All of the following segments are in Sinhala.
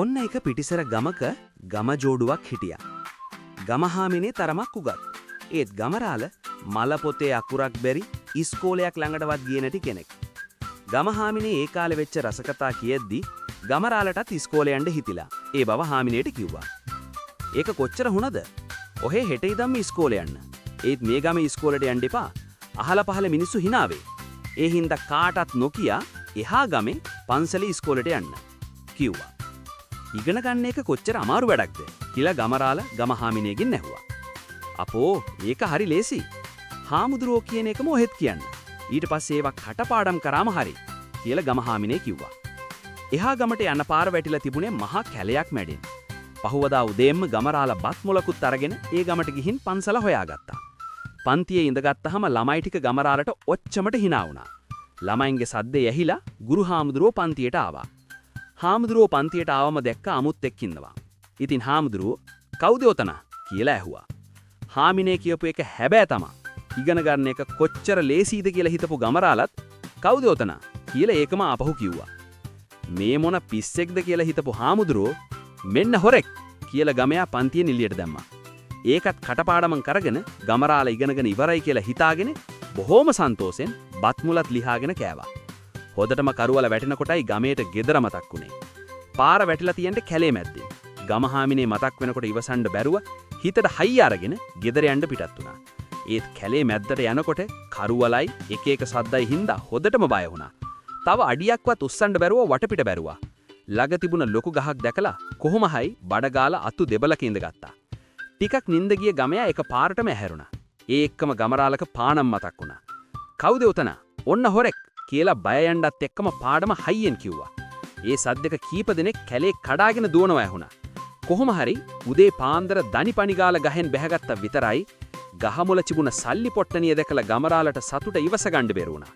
ඔන්න එක පිටිසර ගමක ගම ජෝඩුවක් හිටියා. ගමහාමිනේ තරමක් උගත්. ඒත් ගමරාල මල පොතේ අකුරක් බැරි ඉස්කෝලයක් ළඟටවත් ගියේ නැති කෙනෙක්. ගමහාමිනේ ඒ කාලේ වෙච්ච රසකතා කියෙද්දි ගමරාලටත් ඉස්කෝලේ යන්න හිතිලා. ඒ බව හාමිනේට කිව්වා. ඒක කොච්චර වුණද? ඔහේ හෙට ඉඳන්ම ඉස්කෝලේ යන්න. ඒත් මේ ගමේ ඉස්කෝලේට යන්න එපා. අහල පහල මිනිස්සු hina වෙයි. ඒ හින්දා කාටත් නොකිය එහා ගමේ පන්සලේ ඉස්කෝලේට යන්න කිව්වා. ඉගෙන ගන්න එක කොච්චර අමාරු වැඩක්ද කියලා ගමරාල ගමහාමිනේගෙන් ඇහුවා. අපෝ ඒක හරි ලේසි. හාමුදුරුවෝ කියන එකම ඔහෙත් කියන්න. ඊට පස්සේ ඒවා කටපාඩම් කරාම හරි කියලා ගමහාමිනේ කිව්වා. එහා ගමට යන පාර වැටිලා තිබුණේ මහා කැලයක් මැඩෙන්. පහුවදා උදේම්ම ගමරාල බත් මොලකුත් අරගෙන ඒ ගමට ගිහින් පන්සල හොයාගත්තා. පන්තියේ ඉඳගත්තාම ළමයි ටික ගමරාලට ඔච්චමට hina වුණා. ළමයින්ගේ සද්දේ ඇහිලා ගුරු හාමුදුරුවෝ පන්තියට ආවා. හාමුදුරුවෝ පන්තියට ආවම දැක්ක අමුත් එක්ක ඉන්නවා. ඉතින් හාමුදුරුවෝ කවුද ඔතන කියලා ඇහුවා. හාමිනේ කියපු එක හැබෑ තමා. ඉගෙන ගන්න එක කොච්චර ලේසිද කියලා හිතපු ගමරාලත් කවුද ඔතන කියලා ඒකම ආපහු කිව්වා. මේ මොන පිස්සෙක්ද කියලා හිතපු හාමුදුරුවෝ මෙන්න හොරෙක් කියලා ගමයා පන්තියෙන් එළියට දැම්මා. ඒකත් කටපාඩම් කරගෙන ගමරාල ඉගෙනගෙන ඉවරයි කියලා හිතාගෙන බොහොම සන්තෝෂෙන් බත් මුලත් ලිහාගෙන කෑවා. හොදටම කරුවල වැටෙනකොටයි ගමේට ගෙදර මතක් වුණේ. පාර වැටිලා තියෙන්න කැලේ මැද්දේ. ගමහාමිනේ මතක් වෙනකොට ඉවසන්න බැරුව හිතට හයිය අරගෙන ගෙදර යන්න පිටත් වුණා. ඒත් කැලේ මැද්දට යනකොට කරුවලයි එක එක සද්දයි හින්දා හොදටම බය වුණා. තව අඩියක්වත් උස්සන්න බැරුව වටපිට බැරුවා. ළඟ තිබුණ ලොකු ගහක් දැකලා කොහොම හයි බඩගාලා අතු දෙබලක ඉඳගත්තා. ටිකක් නිින්ද ගිය ගමයා එක පාරටම ඇහැරුණා. ඒ එක්කම ගමරාලක පානම් මතක් වුණා. කවුද උතන? ඔන්න හොරෙක් කියලා බය යන්නත් එක්කම පාඩම හයියෙන් කිව්වා. ඒ සද්දක කීප දෙනෙක් කැලේ කඩාගෙන දුවනවා ඇහුණා. කොහොම හරි උදේ පාන්දර දනිපනි ගාලා ගහෙන් බැහැගත්තා විතරයි ගහමුල තිබුණ සල්ලි පොට්ටනිය දැකලා ගමරාලට සතුට ඉවස ගන්න බැරුණා.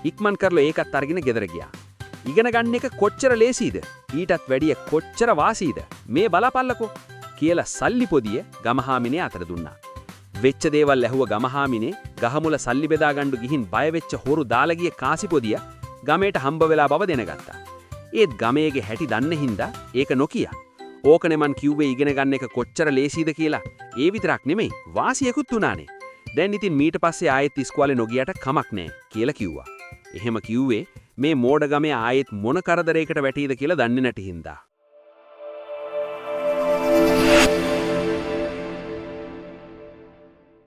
ඉක්මන් කරලා ඒකත් අරගෙන ගෙදර ගියා. ඉගෙන ගන්න එක කොච්චර ලේසිද? ඊටත් වැඩිය කොච්චර වාසීද? මේ බලපල්ලකෝ කියලා සල්ලි පොදිය ගමහාමිනේ අතට දුන්නා. වෙච්ච දේවල් ඇහුව ගමහාමිනේ ගහමුල සල්ලි බෙදා ගන්න ගිහින් බය වෙච්ච හොරු දාලා ගිය කාසි පොදිය ගමේට හම්බ වෙලා බව දැනගත්තා. ඒත් ගමේගේ හැටි දන්නේ හින්දා ඒක නොකිය. ඕකනේ මං කිව්වේ ඉගෙන ගන්න එක කොච්චර ලේසිද කියලා. ඒ විතරක් නෙමෙයි වාසියකුත් උනානේ. දැන් ඉතින් මීට පස්සේ ආයෙත් ඉස්කෝලේ නොගියට කමක් නැහැ කියලා කිව්වා. එහෙම කිව්වේ මේ මෝඩ ගමේ ආයෙත් මොන කරදරයකට වැටීද කියලා දන්නේ නැති හින්දා.